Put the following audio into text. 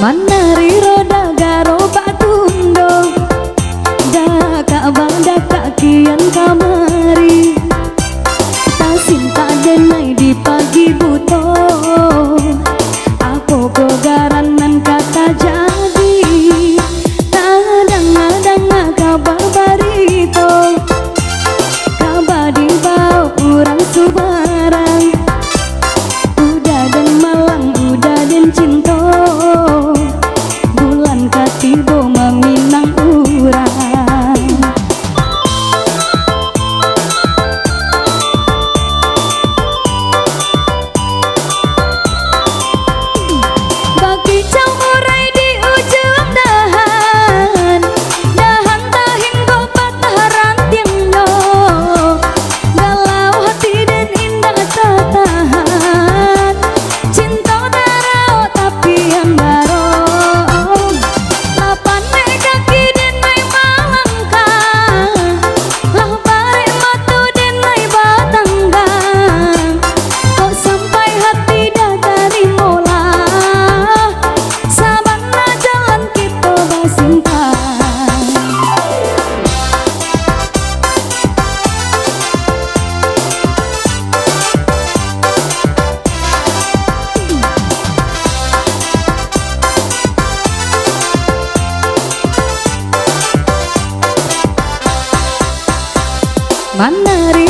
Manari roda garo batundo daka banda kakian kamari tasinta denai di pagi buto aku gogaranan kata jadi kadang-kadang kabar barito kabar di bau urang subarang udah dan malang udah dan cinta bulan katibo meminang urang bagi cau urai di ujung dahan dahan tahin gopat ranting do galau hati dan indah tatahan cinta darah tapi yang baru lapan kaki dan mai malangka lah bare matu dan mai batangga kok sampai hati dah dari mola sabana jalan kita bersimpan. Manari